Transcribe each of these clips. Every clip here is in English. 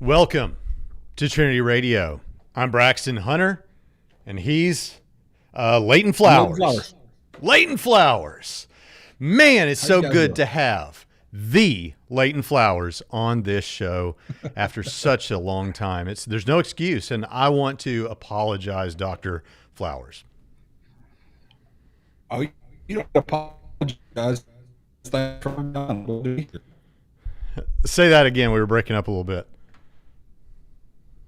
Welcome to Trinity Radio. I'm Braxton Hunter, and he's Leighton Flowers. Leighton Flowers. Man, it's so good to have the Leighton Flowers on this show after such a long time. There's no excuse, and I want to apologize, Dr. Flowers. Oh, you don't apologize. Say that again. We were breaking up a little bit.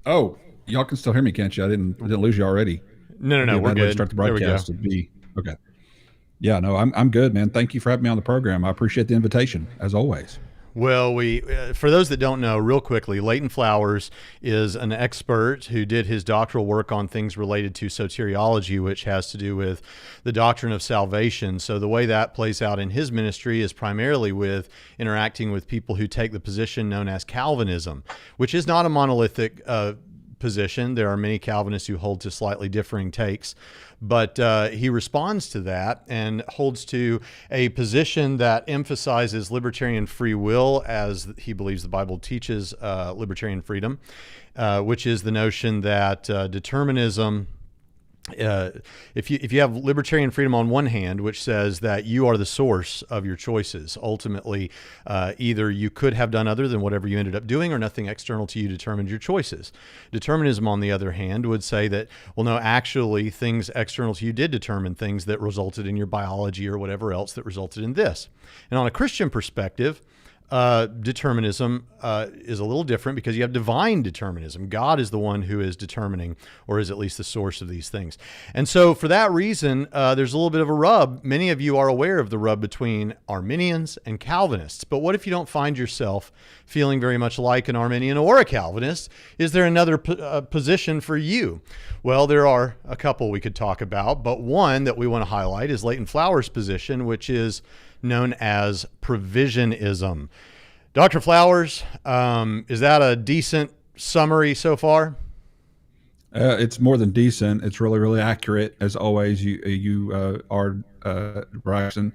Oh, y'all can still hear me, can't you? I didn't lose you already. No, we're good. Start the broadcast. Okay. Yeah, no, I'm good, man. Thank you for having me on the program. I appreciate the invitation, as always. Well, for those that don't know, real quickly, Leighton Flowers is an expert who did his doctoral work on things related to soteriology, which has to do with the doctrine of salvation. So the way that plays out in his ministry is primarily with interacting with people who take the position known as Calvinism, which is not a monolithic position. There are many Calvinists who hold to slightly differing takes, but he responds to that and holds to a position that emphasizes libertarian free will, as he believes the Bible teaches libertarian freedom, which is the notion that determinism, if you have libertarian freedom on one hand, which says that you are the source of your choices, ultimately, either you could have done other than whatever you ended up doing, or nothing external to you determined your choices. Determinism, on the other hand, would say that, well, no, actually, things external to you did determine things that resulted in your biology or whatever else that resulted in this. And on a Christian perspective, determinism is a little different because you have divine determinism. God is the one who is determining, or is at least the source of these things. And so for that reason, there's a little bit of a rub. Many of you are aware of the rub between Arminians and Calvinists. But what if you don't find yourself feeling very much like an Arminian or a Calvinist? Is there another position for you? Well, there are a couple we could talk about, but one that we want to highlight is Leighton Flowers' position, which is known as provisionism. Dr. Flowers, is that a decent summary so far? It's more than decent. It's really, really accurate, as always. You are, Braxton.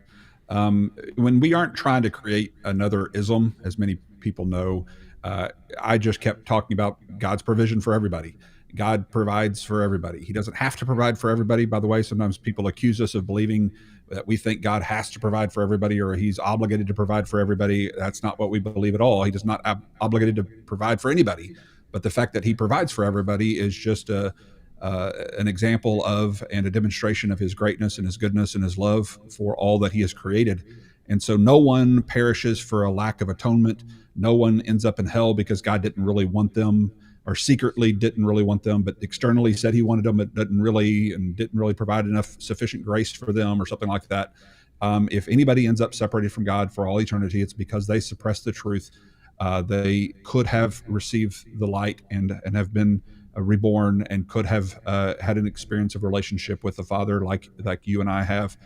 When we aren't trying to create another ism, as many people know, I just kept talking about God's provision for everybody. God provides for everybody. He doesn't have to provide for everybody. By the way, sometimes people accuse us of believing that we think God has to provide for everybody, or he's obligated to provide for everybody. That's not what we believe at all. He does not obligated to provide for anybody. But the fact that he provides for everybody is just an example of and a demonstration of his greatness and his goodness and his love for all that he has created. And so no one perishes for a lack of atonement. No one ends up in hell because God didn't really want them, or secretly didn't really want them, but externally said he wanted them, but didn't really provide enough sufficient grace for them, or something like that. If anybody ends up separated from God for all eternity, it's because they suppressed the truth. They could have received the light and have been reborn, and could have had an experience of relationship with the Father like you and I have.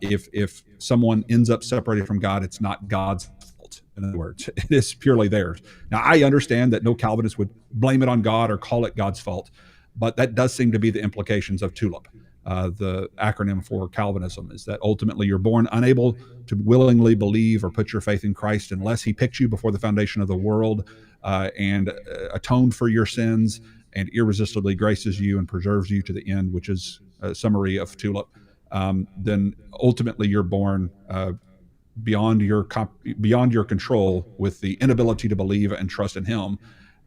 If someone ends up separated from God, it's not God's fault. In other words, it is purely theirs. Now, I understand that no Calvinist would blame it on God or call it God's fault, but that does seem to be the implications of TULIP. The acronym for Calvinism is that ultimately you're born unable to willingly believe or put your faith in Christ unless he picked you before the foundation of the world and atoned for your sins and irresistibly graces you and preserves you to the end, which is a summary of TULIP. Then ultimately you're born beyond your control, with the inability to believe and trust in him.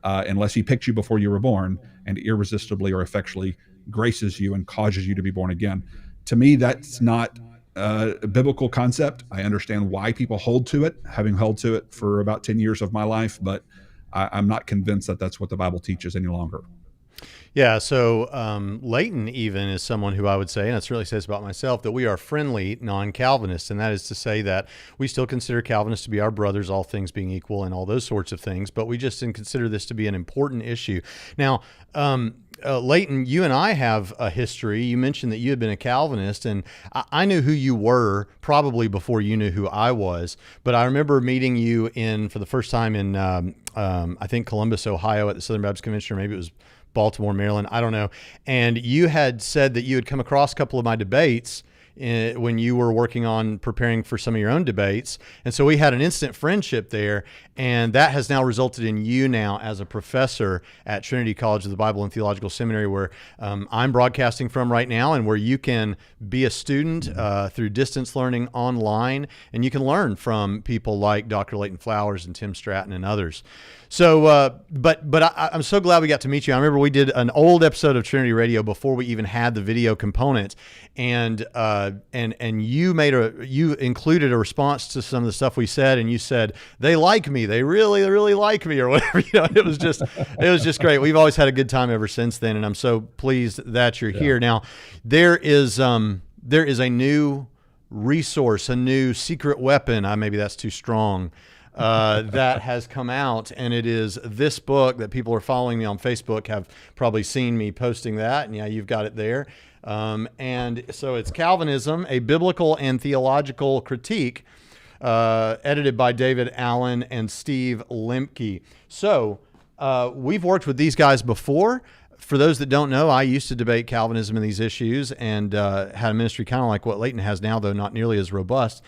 unless he picked you before you were born and irresistibly or effectually graces you and causes you to be born again. To me, that's not a biblical concept. I understand why people hold to it, having held to it for about 10 years of my life, but I'm not convinced that that's what the Bible teaches any longer. Yeah, so Leighton even is someone who I would say, and it really says about myself, that we are friendly non-Calvinists, and that is to say that we still consider Calvinists to be our brothers, all things being equal and all those sorts of things, but we just didn't consider this to be an important issue. Now, Leighton, you and I have a history. You mentioned that you had been a Calvinist, and I knew who you were probably before you knew who I was, but I remember meeting you for the first time in, I think, Columbus, Ohio at the Southern Baptist Convention, or maybe it was Baltimore, Maryland, I don't know. And you had said that you had come across a couple of my debates when you were working on preparing for some of your own debates. And so we had an instant friendship there. And that has now resulted in you now as a professor at Trinity College of the Bible and Theological Seminary, where I'm broadcasting from right now, and where you can be a student through distance learning online, and you can learn from people like Dr. Leighton Flowers and Tim Stratton and others. So, but I'm so glad we got to meet you. I remember we did an old episode of Trinity Radio before we even had the video component, and you included a response to some of the stuff we said, and you said they like me, they really, really like me, or whatever. It was just great. We've always had a good time ever since then, and I'm so pleased that you're here. Now, there is a new resource, a new secret weapon. Maybe that's too strong. That has come out, and it is this book that people are following me on Facebook have probably seen me posting that, and yeah, you've got it there. And so it's Calvinism, a Biblical and Theological Critique, edited by David Allen and Steve Lemke. So we've worked with these guys before. For those that don't know, I used to debate Calvinism and these issues, and had a ministry kind of like what Leighton has now, though not nearly as robust.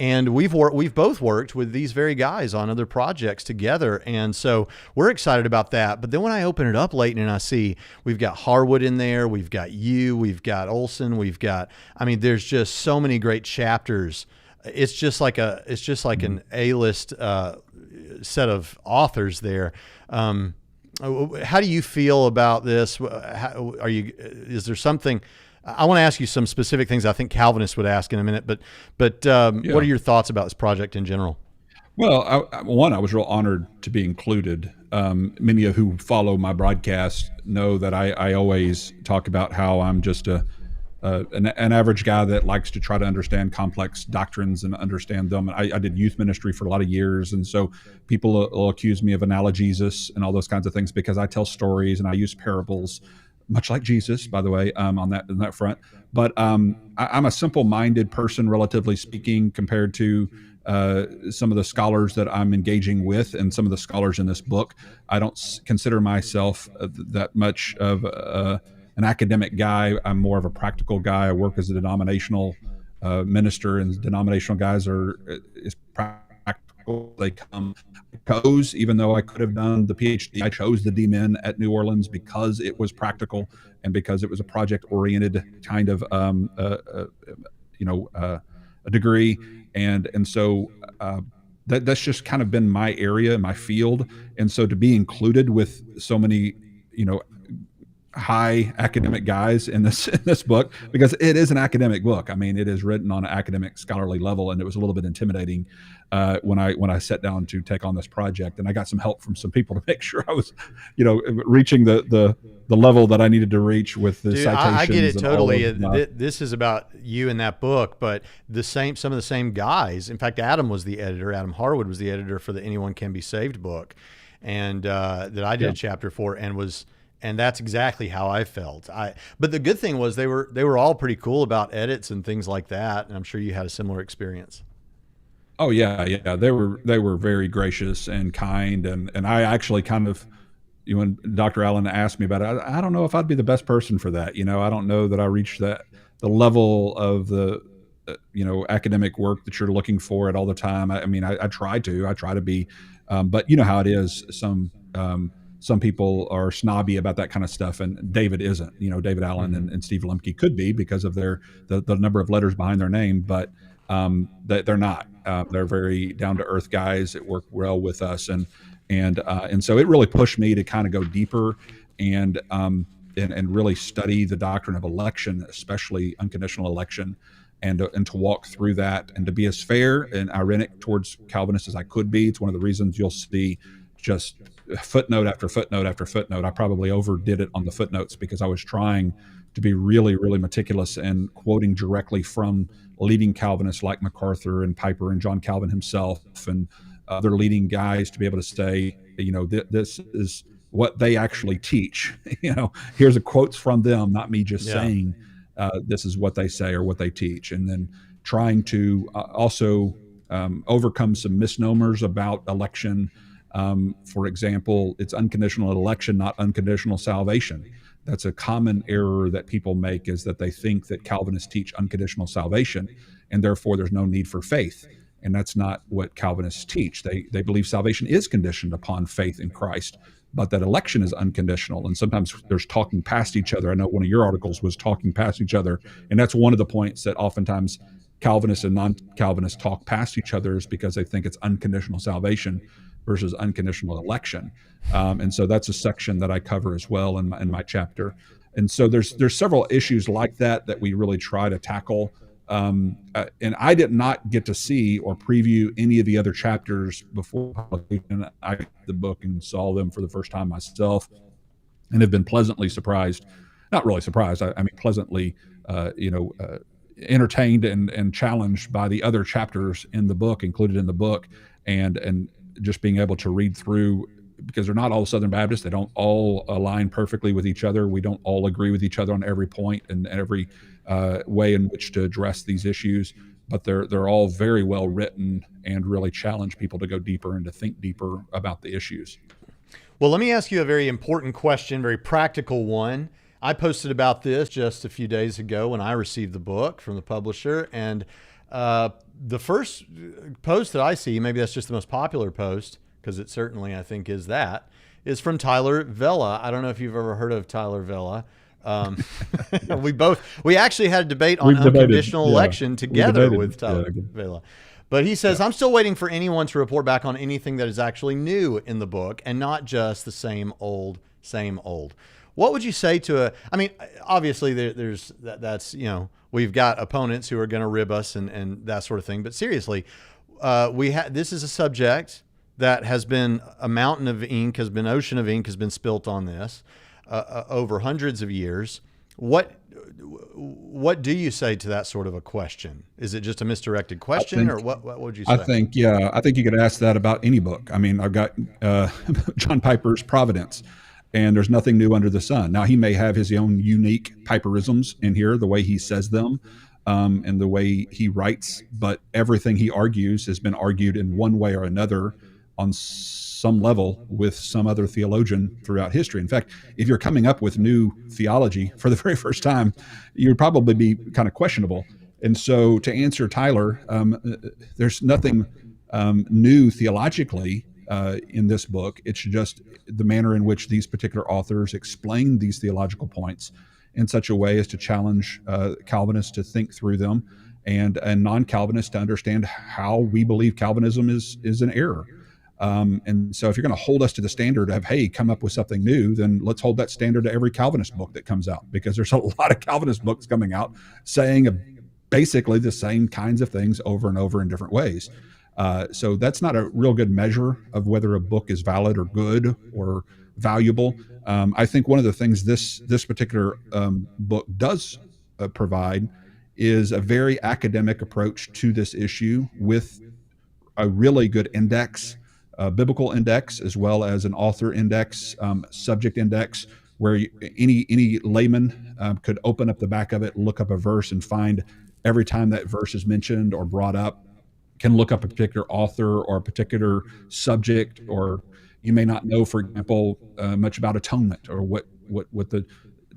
And we've both worked with these very guys on other projects together. And so we're excited about that. But then when I open it up, Leighton, and I see we've got Harwood in there, we've got you, we've got Olson, there's just so many great chapters. It's just like an A-list set of authors there. How do you feel about this? Is there something? I want to ask you some specific things I think Calvinists would ask in a minute, but what are your thoughts about this project in general? Well, I was real honored to be included. Many of who follow my broadcast know that I always talk about how I'm just an average guy that likes to try to understand complex doctrines and understand them. I did youth ministry for a lot of years, and so people will accuse me of analogesis and all those kinds of things because I tell stories and I use parables, much like Jesus, by the way, on that front. But I'm a simple-minded person, relatively speaking, compared to some of the scholars that I'm engaging with and some of the scholars in this book. I don't consider myself that much of an academic guy. I'm more of a practical guy. I work as a denominational minister, and denominational guys are as practical as they come. Even though I could have done the PhD, I chose the DMin at New Orleans because it was practical and because it was a project-oriented kind of a degree, and so that's just kind of been my area, my field, and so to be included with so many high academic guys in this book, because it is an academic book. I mean, it is written on an academic scholarly level, and it was a little bit intimidating when I sat down to take on this project. And I got some help from some people to make sure I was, reaching the level that I needed to reach with the citations. I get it totally. This is about you in that book, but some of the same guys. In fact, Adam was the editor. Adam Harwood was the editor for the Anyone Can Be Saved book, and that I did a chapter for, and that's exactly how I felt. But the good thing was they were all pretty cool about edits and things like that, and I'm sure you had a similar experience. Oh yeah. They were very gracious and kind, and I actually kind of, when Dr. Allen asked me about it, I don't know if I'd be the best person for that. I don't know that I reached the level of the academic work that you're looking for at all the time. I try to be, but you know how it is. Some people are snobby about that kind of stuff, and David isn't. David Allen and Steve Lemke could be because of the number of letters behind their name, but they're not. They're very down to earth guys that work well with us, and And so it really pushed me to kind of go deeper and really study the doctrine of election, especially unconditional election, and to walk through that and to be as fair and ironic towards Calvinists as I could be. It's one of the reasons you'll see just footnote after footnote after footnote. I probably overdid it on the footnotes because I was trying to be really, really meticulous and quoting directly from leading Calvinists like MacArthur and Piper and John Calvin himself and other leading guys to be able to say, this is what they actually teach. Here's a quotes from them, not me just saying this is what they say or what they teach. And then trying to also overcome some misnomers about election. For example, it's unconditional election, not unconditional salvation. That's a common error that people make, is that they think that Calvinists teach unconditional salvation and therefore there's no need for faith. And that's not what Calvinists teach. They believe salvation is conditioned upon faith in Christ, but that election is unconditional. And sometimes there's talking past each other. I know one of your articles was talking past each other. And that's one of the points that oftentimes Calvinists and non-Calvinists talk past each other, is because they think it's unconditional salvation versus unconditional election. And so that's a section that I cover as well in my chapter. And so there's several issues like that we really try to tackle. And I did not get to see or preview any of the other chapters before publication. I read the book and saw them for the first time myself, and have been pleasantly surprised. Not really surprised. I mean, pleasantly, entertained and challenged by the other chapters in the book, included in the book, and just being able to read through, because they're not all Southern Baptists. They don't all align perfectly with each other. We don't all agree with each other on every point and every way in which to address these issues, but they're all very well written and really challenge people to go deeper and to think deeper about the issues. Well, let me ask you a very important question, very practical one. I posted about this just a few days ago when I received the book from the publisher, and the first post that I see, maybe that's just the most popular post, because it certainly, I think, is from Tyler Vela. I don't know if you've ever heard of Tyler Vela. We actually had a debate on unconditional election together with Tyler Vela. But he says, I'm still waiting for anyone to report back on anything that is actually new in the book and not just the same old, same old. What would you say to obviously that's we've got opponents who are going to rib us and that sort of thing. But seriously, this is a subject that has been ocean of ink has been spilt on this over hundreds of years. What do you say to that sort of a question? Is it just a misdirected question, or what would you say? I think you could ask that about any book. I mean, I've got John Piper's Providence, and there's nothing new under the sun. Now, he may have his own unique Piperisms in here, the way he says them, and the way he writes, but everything he argues has been argued in one way or another on some level with some other theologian throughout history. In fact, if you're coming up with new theology for the very first time, you'd probably be kind of questionable. And so to answer Tyler, there's nothing new theologically in this book. It's just the manner in which these particular authors explain these theological points in such a way as to challenge Calvinists to think through them, and non-Calvinists to understand how we believe Calvinism is an error. And so if you're going to hold us to the standard of, hey, come up with something new, then let's hold that standard to every Calvinist book that comes out, because there's a lot of Calvinist books coming out saying basically the same kinds of things over and over in different ways. So that's not a real good measure of whether a book is valid or good or valuable. I think one of the things this particular book does provide is a very academic approach to this issue, with a really good index, biblical index, as well as an author index, subject index, where any layman could open up the back of it, look up a verse, and find every time that verse is mentioned or brought up, can look up a particular author or a particular subject, or you may not know, for example, much about atonement, or what the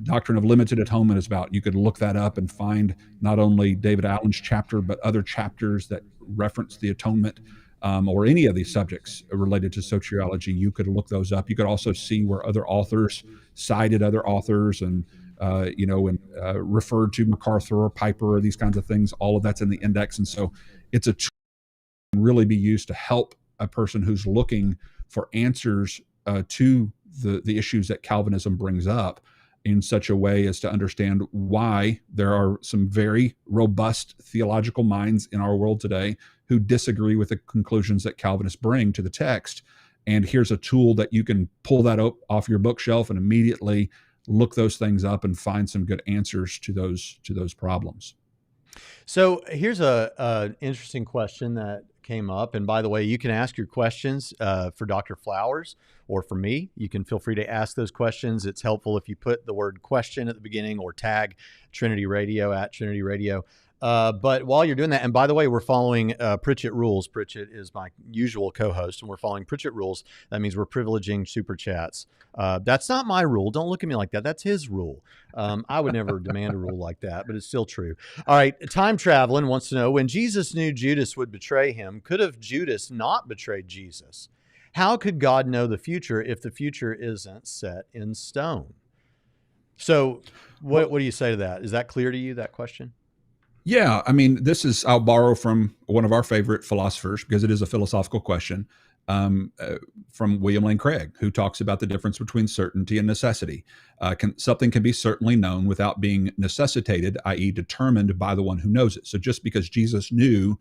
doctrine of limited atonement is about. You could look that up and find not only David Allen's chapter, but other chapters that reference the atonement, or any of these subjects related to soteriology. You could look those up. You could also see where other authors cited other authors and referred to MacArthur or Piper or these kinds of things. All of that's in the index. And so it's a tool that can really be used to help a person who's looking for answers to the issues that Calvinism brings up in such a way as to understand why there are some very robust theological minds in our world today who disagree with the conclusions that Calvinists bring to the text. And here's a tool that you can pull that off your bookshelf and immediately look those things up and find some good answers to those problems. So here's a interesting question that came up. And by the way, you can ask your questions for Dr. Flowers or for me. You can feel free to ask those questions. It's helpful if you put the word question at the beginning or tag Trinity Radio at Trinity Radio. But while you're doing that, and by the way, we're following Pritchett rules. Pritchett is my usual co-host, and we're following Pritchett rules. That means we're privileging super chats. That's not my rule. Don't look at me like that. That's his rule. I would never demand a rule like that, but it's still true. All right. Time Traveling wants to know, when Jesus knew Judas would betray him, could have Judas not betrayed Jesus? How could God know the future if the future isn't set in stone? So what do you say to that? Is that clear to you, that question? Yeah, I mean, I'll borrow from one of our favorite philosophers because it is a philosophical question, from William Lane Craig, who talks about the difference between certainty and necessity. Something can be certainly known without being necessitated, i.e. determined by the one who knows it. So just because Jesus knew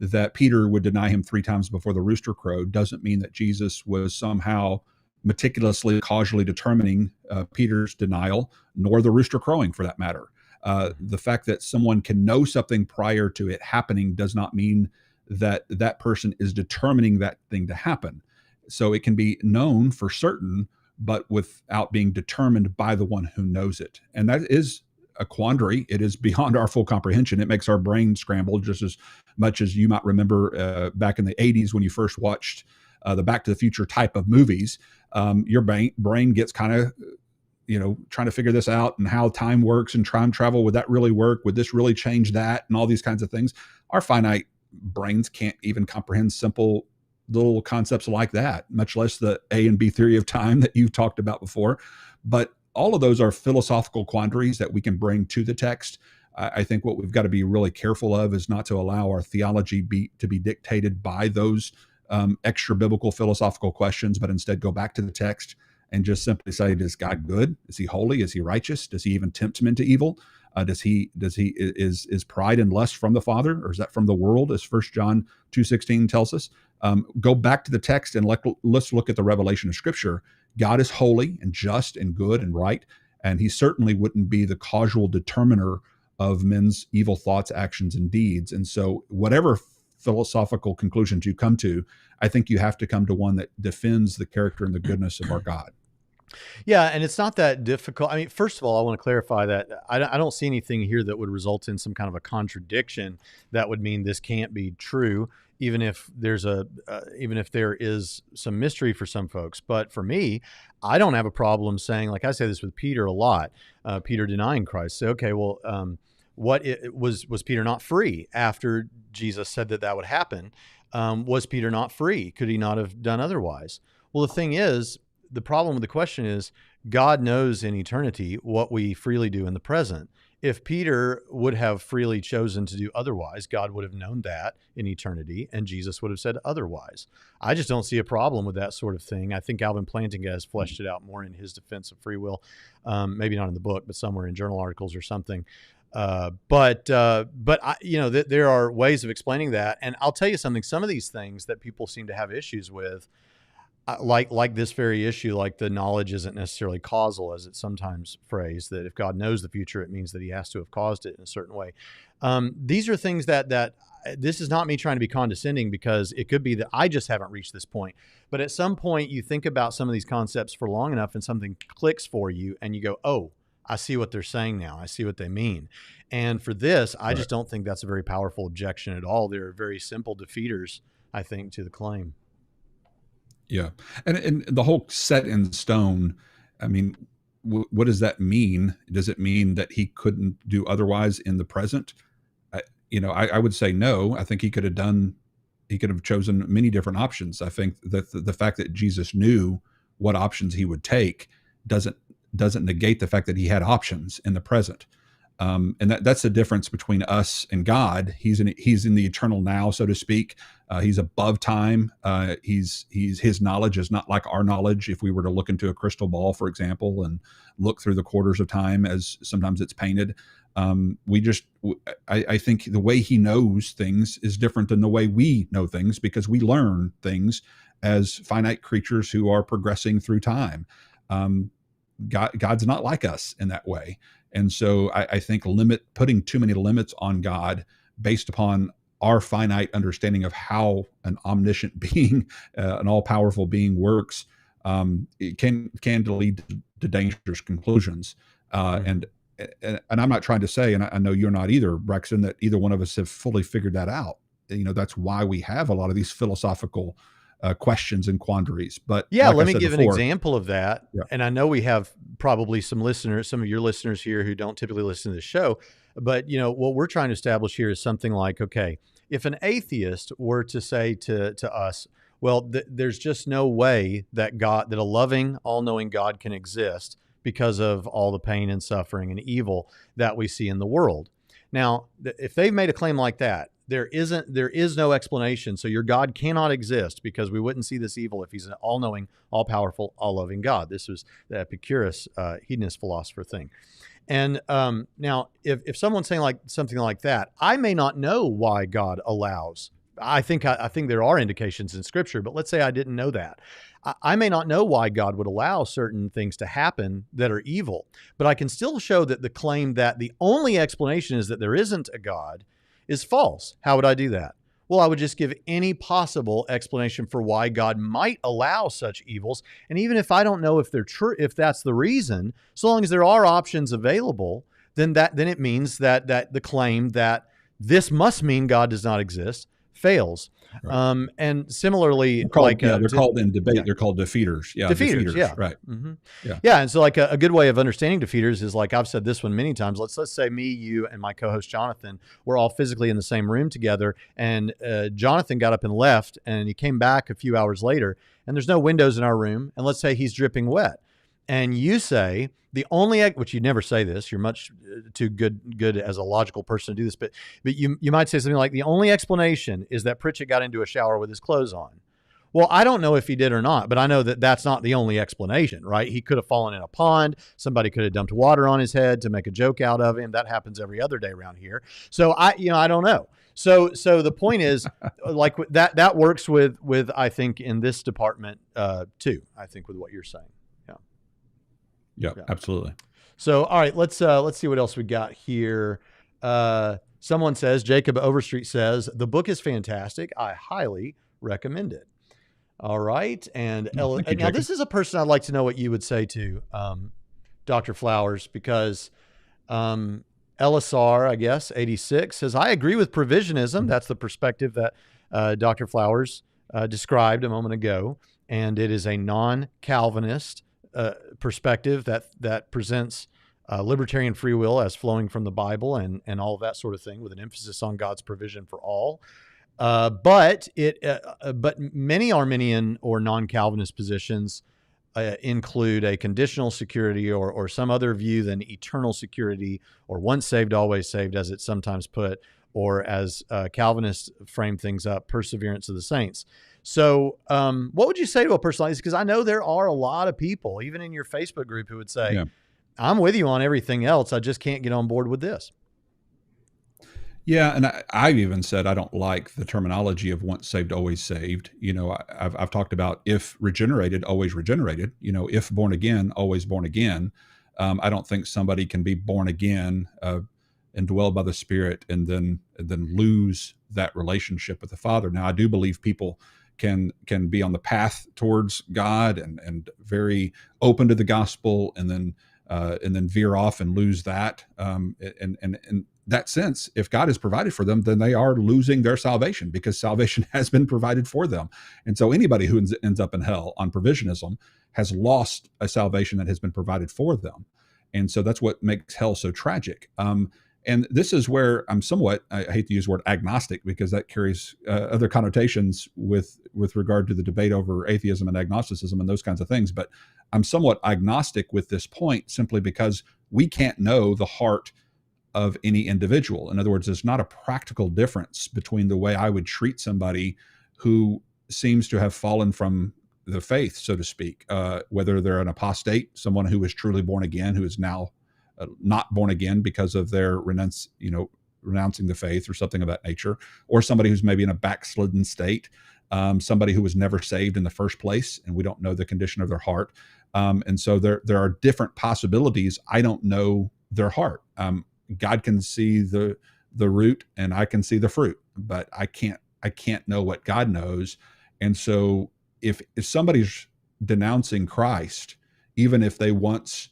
that Peter would deny him 3 times before the rooster crowed doesn't mean that Jesus was somehow meticulously, causally determining Peter's denial, nor the rooster crowing for that matter. The fact that someone can know something prior to it happening does not mean that that person is determining that thing to happen. So it can be known for certain, but without being determined by the one who knows it. And that is a quandary. It is beyond our full comprehension. It makes our brain scramble just as much as you might remember back in the 80s when you first watched the Back to the Future type of movies. Your brain gets kind of trying to figure this out and how time works and time travel. Would that really work? Would this really change that? And all these kinds of things. Our finite brains can't even comprehend simple little concepts like that, much less the A and B theory of time that you've talked about before. But all of those are philosophical quandaries that we can bring to the text. I think what we've got to be really careful of is not to allow our theology to be dictated by those extra biblical philosophical questions, but instead go back to the text and just simply say, is God good? Is he holy? Is he righteous? Does he even tempt him into evil? Is pride and lust from the Father, or is that from the world, as 1 John 2:16 tells us? Go back to the text and let's look at the revelation of Scripture. God is holy and just and good and right, and he certainly wouldn't be the causal determiner of men's evil thoughts, actions, and deeds. And so whatever philosophical conclusions you come to, I think you have to come to one that defends the character and the goodness of our God. Yeah, and it's not that difficult. I mean, first of all, I want to clarify that I don't see anything here that would result in some kind of a contradiction that would mean this can't be true, even if there is some mystery for some folks. But for me, I don't have a problem saying, like I say this with Peter a lot, Peter denying Christ. Say, okay, well, was Peter not free after Jesus said that would happen? Was Peter not free? Could he not have done otherwise? Well, the thing is, the problem with the question is God knows in eternity what we freely do in the present. If Peter would have freely chosen to do otherwise, God would have known that in eternity, and Jesus would have said otherwise. I just don't see a problem with that sort of thing. I think Alvin Plantinga has fleshed it out more in his defense of free will, maybe not in the book, but somewhere in journal articles or something. But there are ways of explaining that. And I'll tell you something, some of these things that people seem to have issues with, like this very issue, like the knowledge isn't necessarily causal, as it's sometimes phrased, that if God knows the future, it means that he has to have caused it in a certain way. These are things that this is not me trying to be condescending, because it could be that I just haven't reached this point. But at some point you think about some of these concepts for long enough and something clicks for you and you go, oh, I see what they're saying now. I see what they mean. And for this, I just don't think that's a very powerful objection at all. There are very simple defeaters, I think, to the claim. Yeah. And the whole set in stone, I mean, what does that mean? Does it mean that he couldn't do otherwise in the present? I would say no. I think he could have chosen many different options. I think that the fact that Jesus knew what options he would take doesn't negate the fact that he had options in the present. And that's the difference between us and God. He's in the eternal now, so to speak. He's above time. His knowledge is not like our knowledge. If we were to look into a crystal ball, for example, and look through the quarters of time, as sometimes it's painted, I think the way he knows things is different than the way we know things, because we learn things as finite creatures who are progressing through time. God's not like us in that way. And so I think putting too many limits on God based upon our finite understanding of how an omniscient being, an all-powerful being works, it can lead to dangerous conclusions. And I'm not trying to say, and I know you're not either, Braxton, that either one of us have fully figured that out. That's why we have a lot of these philosophical questions and quandaries. But yeah, like let me give an example of that. Yeah. And I know we have probably some of your listeners here who don't typically listen to the show, but what we're trying to establish here is something like, okay, if an atheist were to say to us, well, there's just no way that a loving, all-knowing God can exist because of all the pain and suffering and evil that we see in the world. Now, if they've made a claim like that, there is no explanation. So your God cannot exist because we wouldn't see this evil if he's an all-knowing, all-powerful, all-loving God. This was the Epicurus hedonist philosopher thing. And now, if someone's saying something like that, I may not know why God allows. I think there are indications in Scripture, but let's say I didn't know that. I may not know why God would allow certain things to happen that are evil, but I can still show that the claim that the only explanation is that there isn't a God is false. How would I do that? Well, I would just give any possible explanation for why God might allow such evils. And even if I don't know if they're true, if that's the reason, so long as there are options available, then it means that the claim that this must mean God does not exist fails. Right. And similarly, they're called in debate. Yeah. They're called defeaters. Yeah, defeaters. Yeah, right. Mm-hmm. Yeah. And so, a good way of understanding defeaters is I've said this one many times. Let's say me, you, and my co-host Jonathan, we're all physically in the same room together, and Jonathan got up and left, and he came back a few hours later, and there's no windows in our room, and let's say he's dripping wet, and you say the only, which you never say this, you're much too good as a logical person to do this, but you might say something like, the only explanation is that Pritchett got into a shower with his clothes on. Well, I don't know if he did or not, but I know that that's not the only explanation, right? He could have fallen in a pond. Somebody could have dumped water on his head to make a joke out of him. That happens every other day around here. So I don't know. So the point is, that works with I think in this department too. I think with what you're saying. Yeah, absolutely. So, all right, let's see what else we got here. Someone says, Jacob Overstreet says, the book is fantastic. I highly recommend it. All right. And now this is a person I'd like to know what you would say to Dr. Flowers, because LSR, I guess, 86 says, I agree with provisionism. That's the perspective that Dr. Flowers described a moment ago. And it is a non-Calvinist perspective that presents libertarian free will as flowing from the Bible and all of that sort of thing, with an emphasis on God's provision for all. But many Arminian or non-Calvinist positions include a conditional security or some other view than eternal security, or once saved, always saved, as it's sometimes put, or as Calvinists frame things up, perseverance of the saints. So what would you say to a person like this? Because I know there are a lot of people, even in your Facebook group, who would say, I'm with you on everything else, I just can't get on board with this. Yeah, and I've even said I don't like the terminology of once saved, always saved. I've talked about if regenerated, always regenerated. If born again, always born again. I don't think somebody can be born again, indwelled by the Spirit, and then lose that relationship with the Father. Now, I do believe people can be on the path towards God and very open to the gospel, and then veer off and lose that. And in that sense, if God has provided for them, then they are losing their salvation, because salvation has been provided for them. And so anybody who ends up in hell on provisionism has lost a salvation that has been provided for them. And so that's what makes hell so tragic. And this is where I'm somewhat, I hate to use the word agnostic, because that carries other connotations with regard to the debate over atheism and agnosticism and those kinds of things. But I'm somewhat agnostic with this point, simply because we can't know the heart of any individual. In other words, there's not a practical difference between the way I would treat somebody who seems to have fallen from the faith, so to speak, whether they're an apostate, someone who is truly born again, who is now not born again because of their renouncing the faith or something of that nature, or somebody who's maybe in a backslidden state, somebody who was never saved in the first place, and we don't know the condition of their heart. And so there are different possibilities. I don't know their heart. God can see the root, and I can see the fruit, but I can't know what God knows. And so if somebody's denouncing Christ, even if they once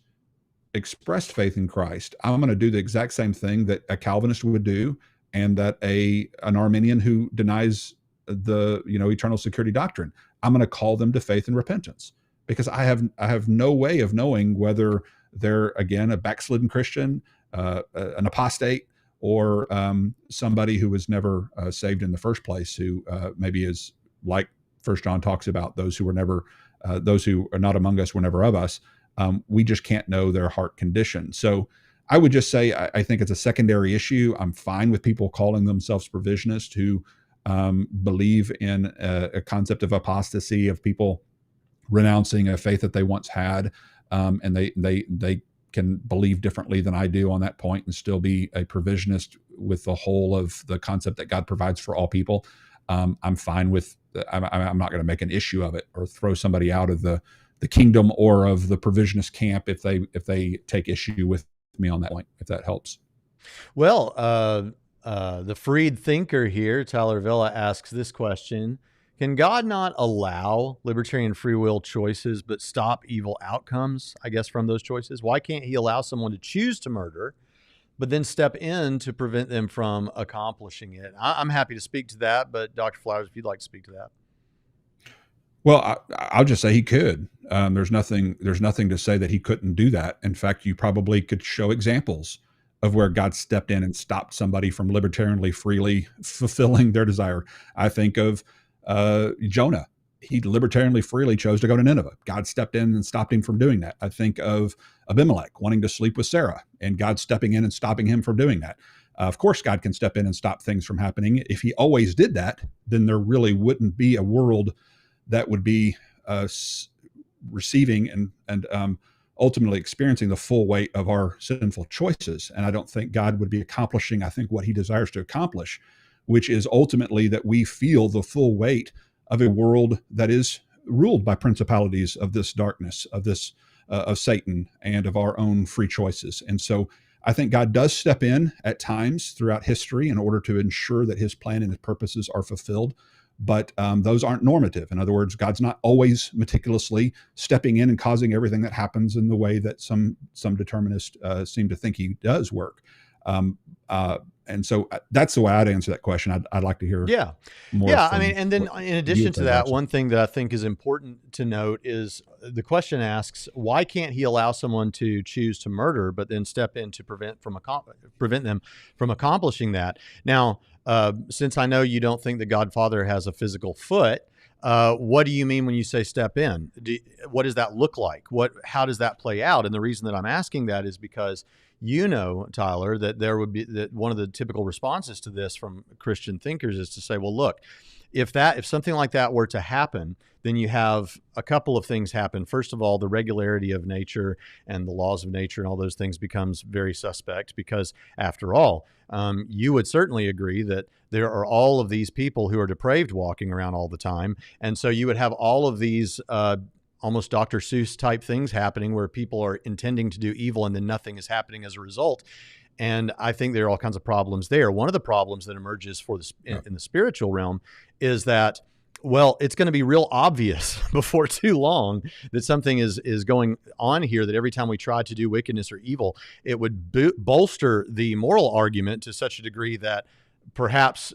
expressed faith in Christ, I'm going to do the exact same thing that a Calvinist would do, and that an Arminian who denies the eternal security doctrine. I'm going to call them to faith and repentance, because I have no way of knowing whether they're, again, a backslidden Christian, an apostate, or somebody who was never saved in the first place, who maybe is like 1 John talks about, those who are not among us were never of us. We just can't know their heart condition. So I would just say I think it's a secondary issue. I'm fine with people calling themselves provisionists who believe in a concept of apostasy, of people renouncing a faith that they once had, and they can believe differently than I do on that point and still be a provisionist with the whole of the concept that God provides for all people. I'm fine with. I'm not going to make an issue of it or throw somebody out of the kingdom or of the provisionist camp if they take issue with me on that point, if that helps. Well, the freed thinker here, Tyler Villa, asks this question: can God not allow libertarian free will choices but stop evil outcomes, I guess, from those choices? Why can't he allow someone to choose to murder but then step in to prevent them from accomplishing it? I'm happy to speak to that, but Dr. Flowers, if you'd like to speak to that. Well, I'll just say he could. There's nothing to say that he couldn't do that. In fact, you probably could show examples of where God stepped in and stopped somebody from libertarianly freely fulfilling their desire. I think of Jonah. He libertarianly freely chose to go to Nineveh. God stepped in and stopped him from doing that. I think of Abimelech wanting to sleep with Sarah, and God stepping in and stopping him from doing that. Of course, God can step in and stop things from happening. If he always did that, then there really wouldn't be a world that would be receiving and ultimately experiencing the full weight of our sinful choices. And I don't think God would be accomplishing, I think, what he desires to accomplish, which is ultimately that we feel the full weight of a world that is ruled by principalities of this darkness, of Satan, and of our own free choices. And so I think God does step in at times throughout history in order to ensure that his plan and his purposes are fulfilled. But those aren't normative. In other words, God's not always meticulously stepping in and causing everything that happens in the way that some determinists seem to think he does work. And so that's the way I'd answer that question. I'd like to hear more. Yeah, I mean, and then in addition to that, one thing that I think is important to note is the question asks, why can't he allow someone to choose to murder, but then step in to prevent them from accomplishing that? Now, since I know you don't think the Godfather has a physical foot, what do you mean when you say step in? What does that look like? How does that play out? And the reason that I'm asking that is because Tyler, that one of the typical responses to this from Christian thinkers is to say, well, look, if something like that were to happen, then you have a couple of things happen. First of all, the regularity of nature and the laws of nature and all those things becomes very suspect, because after all, you would certainly agree that there are all of these people who are depraved walking around all the time. And so you would have all of these almost Dr. Seuss type things happening where people are intending to do evil and then nothing is happening as a result. And I think there are all kinds of problems there. One of the problems that emerges in the spiritual realm is that, well, it's going to be real obvious before too long that something is going on here, that every time we try to do wickedness or evil, it would bolster the moral argument to such a degree that perhaps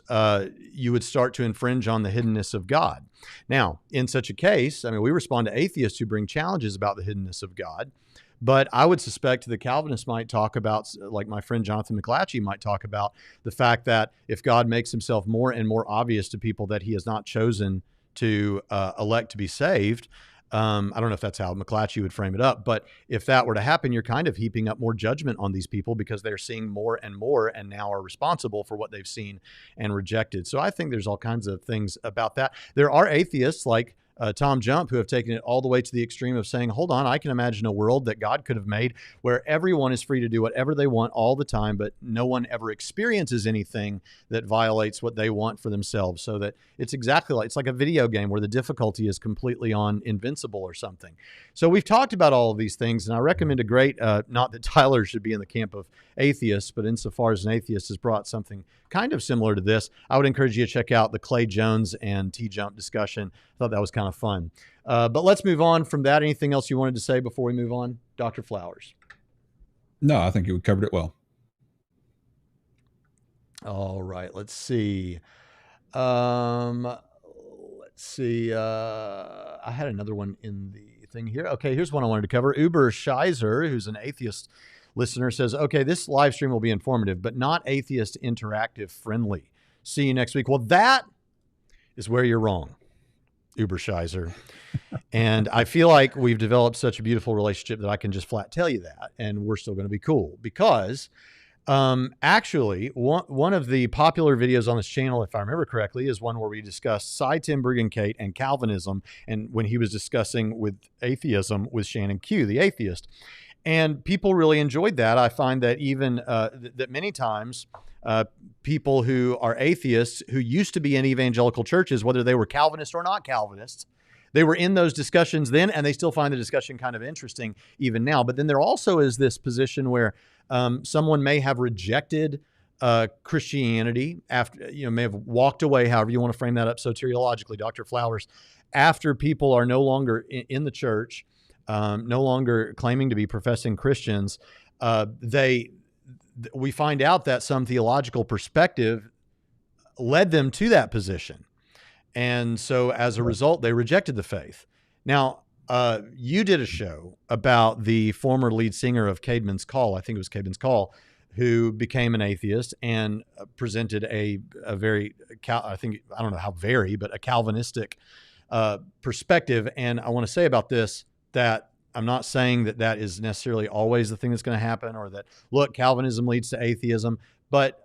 you would start to infringe on the hiddenness of God. Now, in such a case, I mean, we respond to atheists who bring challenges about the hiddenness of God, but I would suspect the Calvinists might talk about, like my friend Jonathan McClatchy might talk about, the fact that if God makes himself more and more obvious to people that he has not chosen to elect to be saved, I don't know if that's how McClatchy would frame it up, but if that were to happen, you're kind of heaping up more judgment on these people because they're seeing more and more and now are responsible for what they've seen and rejected. So I think there's all kinds of things about that. There are atheists like Tom Jump who have taken it all the way to the extreme of saying, hold on, I can imagine a world that God could have made where everyone is free to do whatever they want all the time, but no one ever experiences anything that violates what they want for themselves. So that it's exactly like, it's like a video game where the difficulty is completely on invincible or something. So we've talked about all of these things, and I recommend a great, not that Tyler should be in the camp of atheists, but insofar as an atheist has brought something kind of similar to this, I would encourage you to check out the Clay Jones and T Jump discussion. I thought that was kind of fun. But let's move on from that. Anything else you wanted to say before we move on, Dr. Flowers? No, I think you covered it well. All right, let's see. I had another one in the thing here. Okay, here's one I wanted to cover. Uber Scheiser, who's an atheist listener, says, okay, this live stream will be informative, but not atheist interactive friendly. See you next week. Well, that is where you're wrong, Uber Scheiser. And I feel like we've developed such a beautiful relationship that I can just flat tell you that, and we're still going to be cool because actually, one of the popular videos on this channel, if I remember correctly, is one where we discussed Cy Tim Briggincate and Calvinism, and when he was discussing with atheism with Shannon Q, the atheist. And people really enjoyed that. I find that even that many times people who are atheists who used to be in evangelical churches, whether they were Calvinists or not Calvinists, they were in those discussions then, and they still find the discussion kind of interesting even now. But then there also is this position where someone may have rejected Christianity after, may have walked away, however you want to frame that up soteriologically, Dr. Flowers, after people are no longer in the church, no longer claiming to be professing Christians. We find out that some theological perspective led them to that position. And so as a result, they rejected the faith. Now, you did a show about the former lead singer of Caedmon's Call, I think it was Caedmon's Call, who became an atheist and presented a very, I don't know how very, but a Calvinistic perspective. And I want to say about this that I'm not saying that that is necessarily always the thing that's going to happen, or that, look, Calvinism leads to atheism, but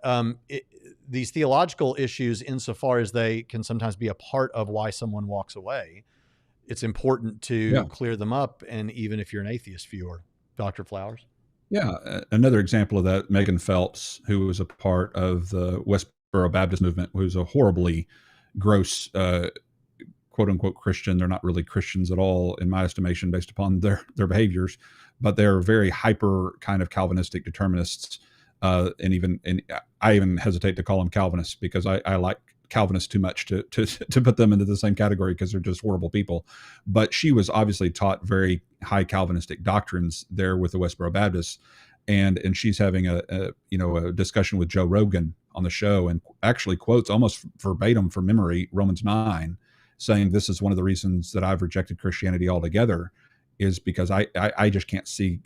these theological issues, insofar as they can sometimes be a part of why someone walks away, it's important to clear them up. And even if you're an atheist viewer, Dr. Flowers. Yeah. Another example of that, Megan Phelps, who was a part of the Westboro Baptist movement, who's a horribly gross, quote unquote Christian. They're not really Christians at all, in my estimation, based upon their behaviors, but they're very hyper kind of Calvinistic determinists. And I even hesitate to call them Calvinists because I like Calvinists too much to put them into the same category because they're just horrible people. But she was obviously taught very high Calvinistic doctrines there with the Westboro Baptists, and she's having a discussion with Joe Rogan on the show, and actually quotes almost verbatim from memory Romans 9, saying this is one of the reasons that I've rejected Christianity altogether, is because I just can't see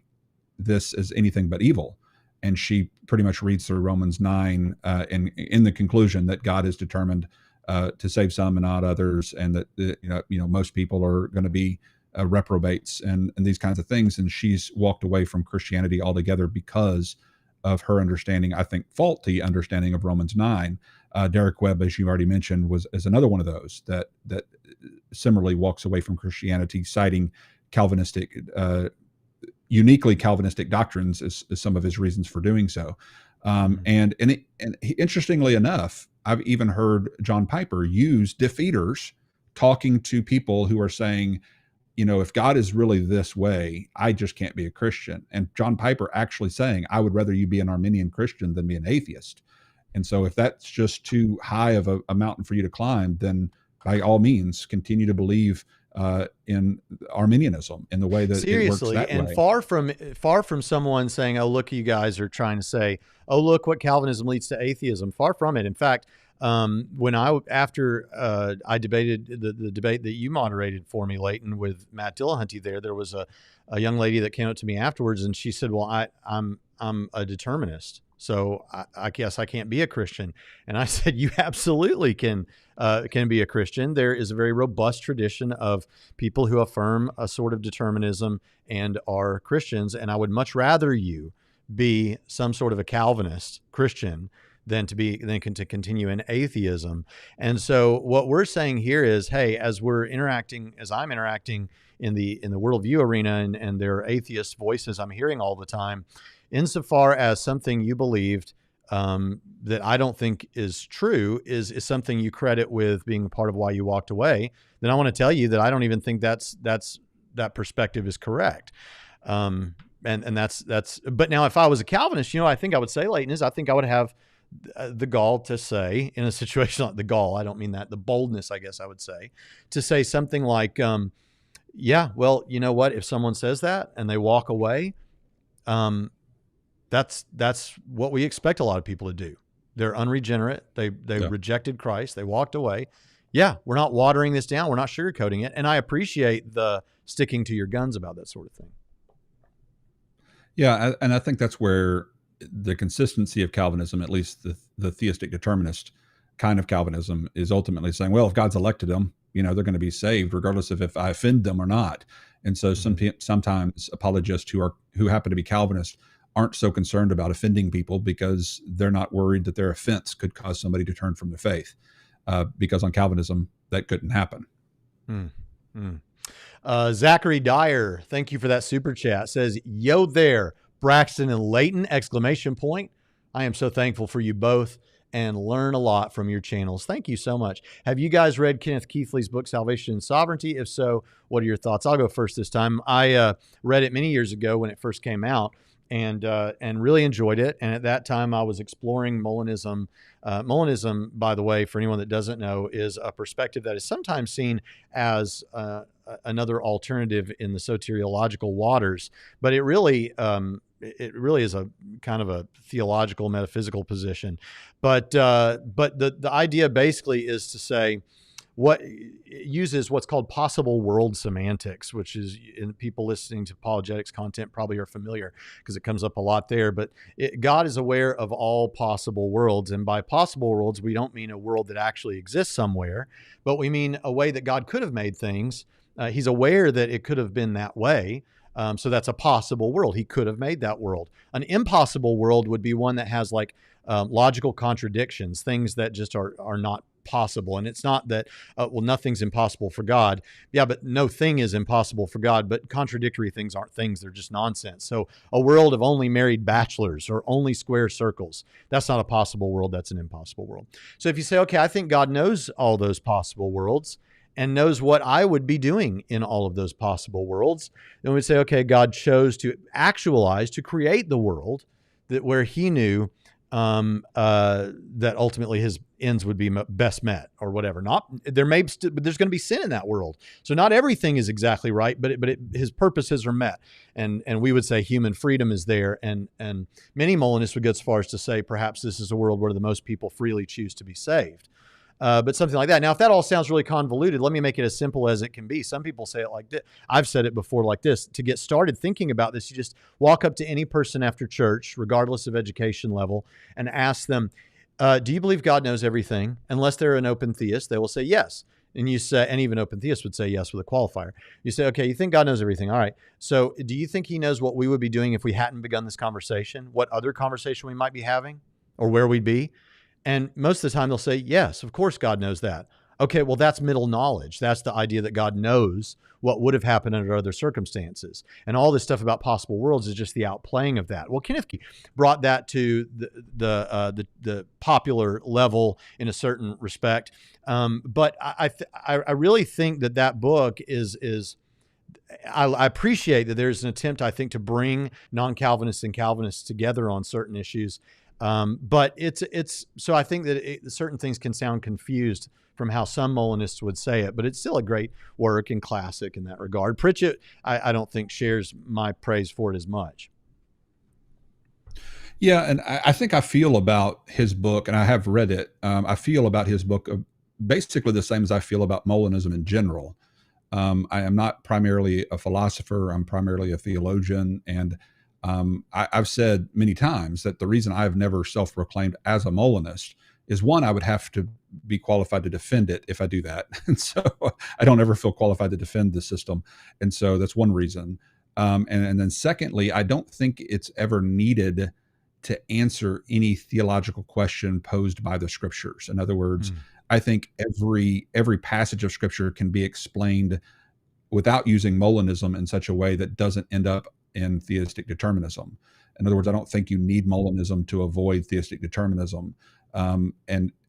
this as anything but evil. And she pretty much reads through Romans 9 in the conclusion that God is determined to save some and not others, and that most people are going to be reprobates and these kinds of things. And she's walked away from Christianity altogether because of her understanding, I think, faulty understanding of Romans 9. Derek Webb, as you already mentioned, is another one of those that similarly walks away from Christianity, citing Calvinistic uniquely Calvinistic doctrines as some of his reasons for doing so. And interestingly enough, I've even heard John Piper use defeaters talking to people who are saying, if God is really this way, I just can't be a Christian. And John Piper actually saying, I would rather you be an Arminian Christian than be an atheist. And so if that's just too high of a mountain for you to climb, then by all means, continue to believe in Arminianism in the way that seriously, it works that and way. far from someone saying, "Oh, look, you guys are trying to say, oh, look, what Calvinism leads to atheism." Far from it. In fact, when after I debated the debate that you moderated for me, Leighton, with Matt Dillahunty, there was a young lady that came up to me afterwards, and she said, "Well, I'm a determinist, So I guess I can't be a Christian. And I said, you absolutely can be a Christian. There is a very robust tradition of people who affirm a sort of determinism and are Christians. And I would much rather you be some sort of a Calvinist Christian than to continue in atheism. And so what we're saying here is, hey, as I'm interacting in the worldview arena, and there are atheist voices I'm hearing all the time, insofar as something you believed that I don't think is true is something you credit with being a part of why you walked away, then I want to tell you that I don't even think that perspective is correct. And that's, but now if I was a Calvinist, I think I would say, Leighton, is I think I would have the gall to say, in a situation like the gall, I don't mean that, the boldness, I guess I would say, to say something like, yeah, well, you know what, if someone says that and they walk away, that's what we expect a lot of people to do. They're unregenerate. They rejected Christ. They walked away. Yeah, we're not watering this down. We're not sugarcoating it. And I appreciate the sticking to your guns about that sort of thing. Yeah, and I think that's where the consistency of Calvinism, at least the theistic determinist kind of Calvinism, is ultimately saying, well, if God's elected them, they're going to be saved regardless of if I offend them or not. And so sometimes apologists who happen to be Calvinists aren't so concerned about offending people because they're not worried that their offense could cause somebody to turn from the faith, because on Calvinism that couldn't happen. Zachary Dyer, thank you for that super chat, says, yo there, Braxton and Leighton, ! I am so thankful for you both and learn a lot from your channels. Thank you so much. Have you guys read Kenneth Keithley's book, Salvation and Sovereignty? If so, what are your thoughts? I'll go first this time. I read it many years ago when it first came out, and really enjoyed it. And at that time, I was exploring Molinism. Molinism, by the way, for anyone that doesn't know, is a perspective that is sometimes seen as another alternative in the soteriological waters, but it really is a kind of a theological, metaphysical position. But the idea basically is to say, uses what's called possible world semantics, which is, in people listening to apologetics content probably are familiar because it comes up a lot there. But God is aware of all possible worlds. And by possible worlds, we don't mean a world that actually exists somewhere, but we mean a way that God could have made things. He's aware that it could have been that way. So that's a possible world. He could have made that world. An impossible world would be one that has logical contradictions, things that just are not possible. And it's not that, nothing's impossible for God. Yeah, but no thing is impossible for God, but contradictory things aren't things. They're just nonsense. So a world of only married bachelors or only square circles, that's not a possible world. That's an impossible world. So if you say, okay, I think God knows all those possible worlds and knows what I would be doing in all of those possible worlds, then we'd say, okay, God chose to actualize, to create the world where he knew that ultimately his ends would be best met, or whatever. But there's going to be sin in that world. So not everything is exactly right, but his purposes are met. And we would say human freedom is there. And many Molinists would go as far as to say, perhaps this is a world where the most people freely choose to be saved. But something like that. Now, if that all sounds really convoluted, let me make it as simple as it can be. Some people say it like this. I've said it before like this. To get started thinking about this, you just walk up to any person after church, regardless of education level, and ask them, do you believe God knows everything? Unless they're an open theist, they will say yes. And you say, and even open theists would say yes with a qualifier. You say, okay, you think God knows everything. All right. So do you think he knows what we would be doing if we hadn't begun this conversation? What other conversation we might be having, or where we'd be? And most of the time they'll say, yes, of course God knows that. Okay, well, that's middle knowledge. That's the idea that God knows what would have happened under other circumstances. And all this stuff about possible worlds is just the outplaying of that. Well, Kenneth brought that to the popular level in a certain respect. But I really think that book is I appreciate that there's an attempt, I think, to bring non-Calvinists and Calvinists together on certain issues. But it's so I think that certain things can sound confused from how some Molinists would say it, but it's still a great work and classic in that regard. Pritchett, I don't think shares my praise for it as much. Yeah, and I think I feel about his book, and I have read it, I feel about his book basically the same as I feel about Molinism in general. I am not primarily a philosopher. I'm primarily a theologian, and I've said many times that the reason I've never self-proclaimed as a Molinist is, one, I would have to be qualified to defend it if I do that. And so I don't ever feel qualified to defend the system. And so that's one reason. And then secondly, I don't think it's ever needed to answer any theological question posed by the scriptures. In other words, I think every passage of scripture can be explained without using Molinism in such a way that doesn't end up in theistic determinism. In other words, I don't think you need Molinism to avoid theistic determinism. And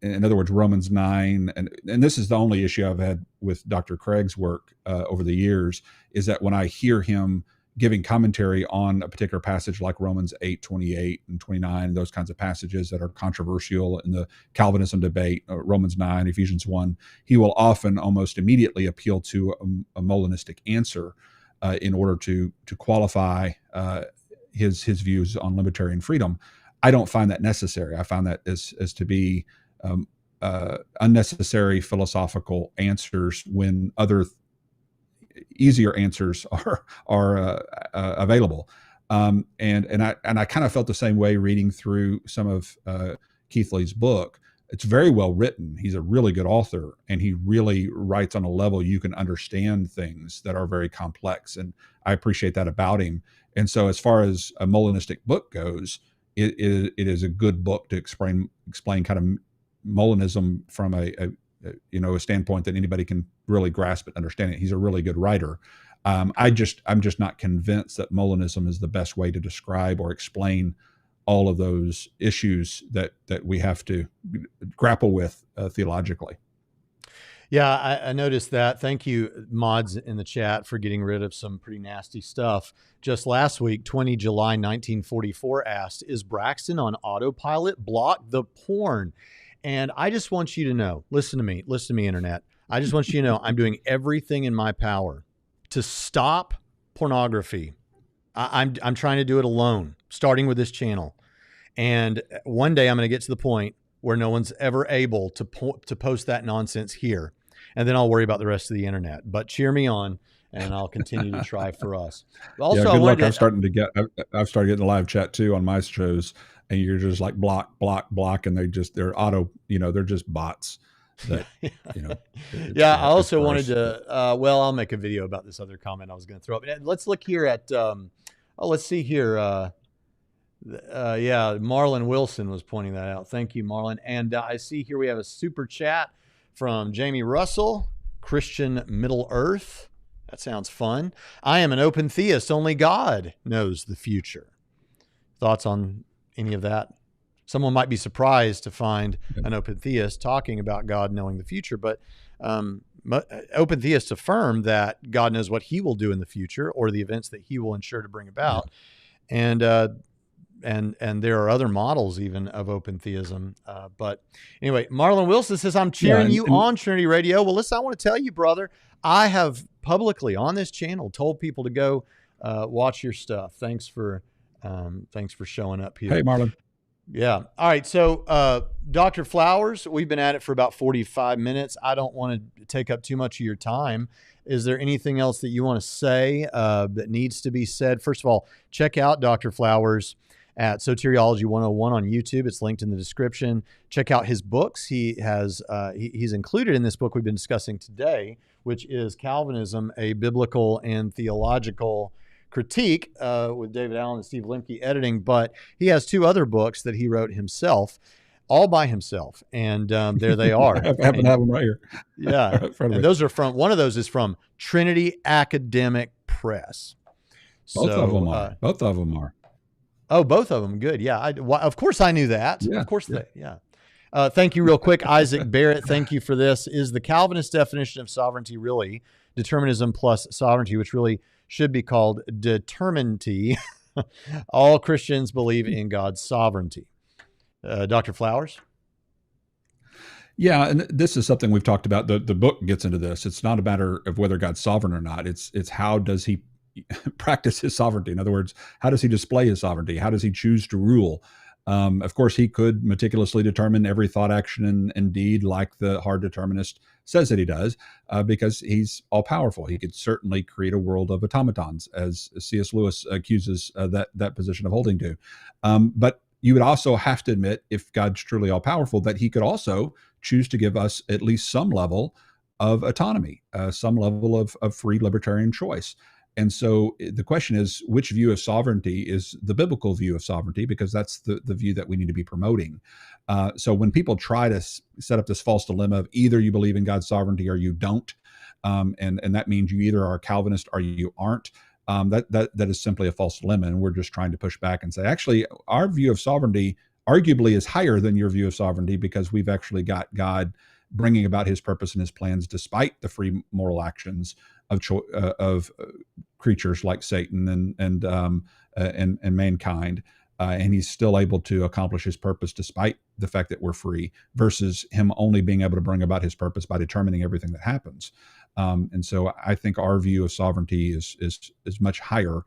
in other words, Romans 9, and this is the only issue I've had with Dr. Craig's work over the years, is that when I hear him giving commentary on a particular passage like Romans 8, 28 and 29, those kinds of passages that are controversial in the Calvinism debate, Romans 9, Ephesians 1, he will often almost immediately appeal to a Molinistic answer in order to qualify his views on libertarian freedom. I don't find that necessary. I find that as to be unnecessary philosophical answers when other easier answers are available. And I kind of felt the same way reading through some of Keith Lee's book. It's very well written. He's a really good author, and he really writes on a level you can understand things that are very complex. And I appreciate that about him. And so as far as a Molinistic book goes, it is a good book to explain kind of Molinism from a standpoint that anybody can really grasp it, understand it. He's a really good writer. I'm just not convinced that Molinism is the best way to describe or explain all of those issues that we have to grapple with theologically. Yeah, I noticed that. Thank you, mods in the chat, for getting rid of some pretty nasty stuff. Just last week, 20 July 1944 asked, is Braxton on autopilot? Block the porn. And I just want you to know, listen to me, Internet. I just want you to know I'm doing everything in my power to stop pornography. I'm trying to do it alone, starting with this channel. And one day I'm going to get to the point where no one's ever able to post that nonsense here. And then I'll worry about the rest of the internet. But cheer me on, and I'll continue to try for us. Also, good luck. I've started getting a live chat too on my shows, and you're just like block, and they're auto, they're just bots. That, yeah, I also wanted to, I'll make a video about this other comment I was going to throw up. Let's look here at, let's see here. Marlon Wilson was pointing that out. Thank you, Marlon. And I see here we have a super chat from Jamie Russell, Christian Middle Earth. That sounds fun. I am an open theist. Only God knows the future. Thoughts on any of that? Someone might be surprised to find an open theist talking about God knowing the future, but open theists affirm that God knows what he will do in the future or the events that he will ensure to bring about. Yeah. And there are other models even of open theism. But anyway, Marlon Wilson says, I'm cheering you on Trinity Radio. Well, listen, I want to tell you, brother, I have publicly on this channel told people to go watch your stuff. Thanks for showing up here. Hey, Marlon. Yeah. All right. So, Dr. Flowers, we've been at it for about 45 minutes. I don't want to take up too much of your time. Is there anything else that you want to say that needs to be said? First of all, check out Dr. Flowers at Soteriology 101 on YouTube. It's linked in the description. Check out his books. He has he's included in this book we've been discussing today, which is Calvinism, a Biblical and Theological Critique, with David Allen and Steve Lemke editing. But he has two other books that he wrote himself, all by himself. And there they are. I happen to have them right here. Yeah. And those are one of those is from Trinity Academic Press. Both of them are. Oh, both of them. Good. Yeah. Of course I knew that. Yeah, of course. Yeah. Thank you real quick. Isaac Barrett. Thank you for this. Is the Calvinist definition of sovereignty really determinism plus sovereignty, which really should be called determinity? All Christians believe in God's sovereignty. Dr. Flowers. Yeah. And this is something we've talked about. The book gets into this. It's not a matter of whether God's sovereign or not. It's how does he practice his sovereignty? In other words, how does he display his sovereignty? How does he choose to rule? Of course, he could meticulously determine every thought, action, and deed like the hard determinist says that he does, because he's all powerful. He could certainly create a world of automatons, as C.S. Lewis accuses that position of holding to. But you would also have to admit, if God's truly all powerful, that he could also choose to give us at least some level of autonomy, some level of free libertarian choice. And so the question is, which view of sovereignty is the biblical view of sovereignty? Because that's the view that we need to be promoting. So when people try to set up this false dilemma of either you believe in God's sovereignty or you don't, and that means you either are a Calvinist or you aren't, that is simply a false dilemma. And we're just trying to push back and say, actually, our view of sovereignty arguably is higher than your view of sovereignty, because we've actually got God bringing about his purpose and his plans despite the free moral actions of creatures like Satan and mankind, and he's still able to accomplish his purpose despite the fact that we're free, versus him only being able to bring about his purpose by determining everything that happens. And so I think our view of sovereignty is much higher,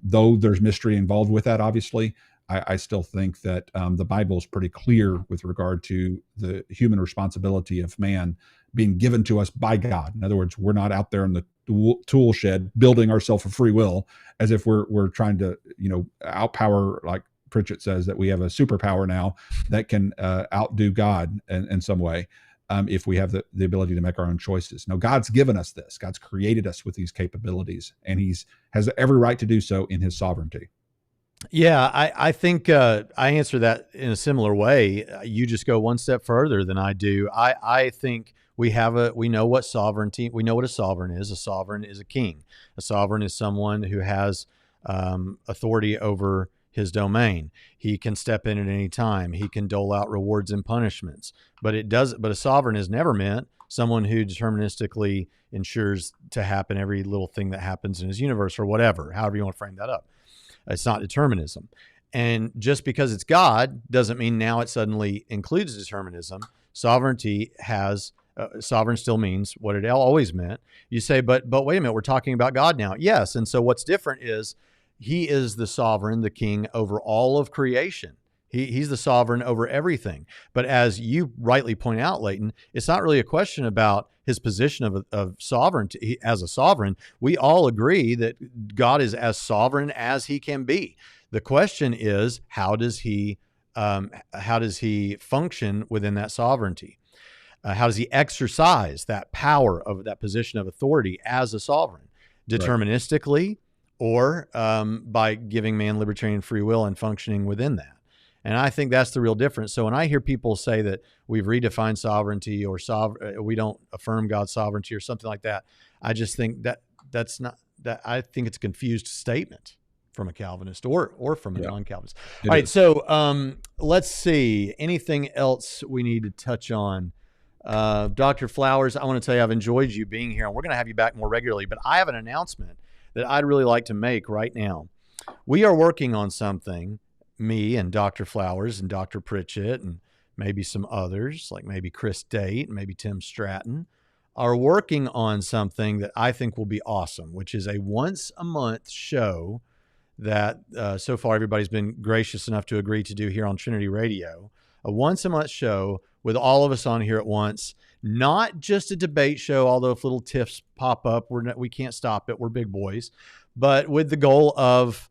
though there's mystery involved with that. Obviously, I still think that the Bible is pretty clear with regard to the human responsibility of man being given to us by God. In other words, we're not out there in the tool shed building ourselves a free will as if we're trying to, outpower, like Pritchett says, that we have a superpower now that can outdo God in some way, if we have the ability to make our own choices. No, God's given us this. God's created us with these capabilities, and has every right to do so in his sovereignty. Yeah, I think I answer that in a similar way. You just go one step further than I do. I think we know what sovereignty, we know what a sovereign is. A sovereign is a king. A sovereign is someone who has authority over his domain. He can step in at any time. He can dole out rewards and punishments. But a sovereign is never meant someone who deterministically ensures to happen every little thing that happens in his universe, or whatever, however you want to frame that up. It's not determinism. And just because it's God doesn't mean now it suddenly includes determinism. Sovereignty sovereign still means what it always meant. You say, but wait a minute, we're talking about God now. Yes. And so what's different is he is the sovereign, the king over all of creation. He's the sovereign over everything. But as you rightly point out, Leighton, it's not really a question about his position of sovereignty. As a sovereign, we all agree that God is as sovereign as he can be. The question is, how does he function within that sovereignty? How does he exercise that power of that position of authority as a sovereign? Deterministically, or by giving man libertarian free will and functioning within that? And I think that's the real difference. So when I hear people say that we've redefined sovereignty, or we don't affirm God's sovereignty or something like that, I just think that's not that. I think it's a confused statement from a Calvinist or from a non-Calvinist. All right. So let's see. Anything else we need to touch on? Dr. Flowers, I want to tell you I've enjoyed you being here, and we're going to have you back more regularly. But I have an announcement that I'd really like to make right now. We are working on something. Me and Dr. Flowers and Dr. Pritchett and maybe some others, like maybe Chris Date, maybe Tim Stratton, are working on something that I think will be awesome, which is a once a month show that so far everybody's been gracious enough to agree to do here on Trinity Radio. A once a month show with all of us on here at once, not just a debate show, although if little tiffs pop up, we can't stop it. We're big boys, but with the goal of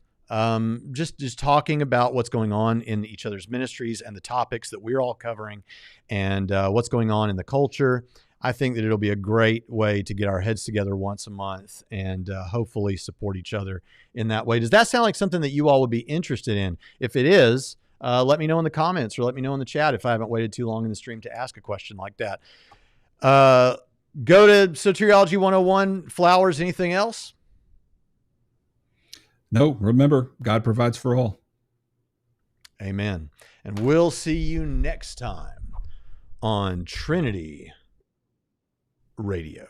just talking about what's going on in each other's ministries and the topics that we're all covering, and what's going on in the culture. I think that it'll be a great way to get our heads together once a month and hopefully support each other in that way. Does that sound like something that you all would be interested in? If it is, let me know in the comments, or let me know in the chat if I haven't waited too long in the stream to ask a question like that. Go to Soteriology 101. Flowers, anything else? No, remember, God provides for all. Amen. And we'll see you next time on Trinity Radio.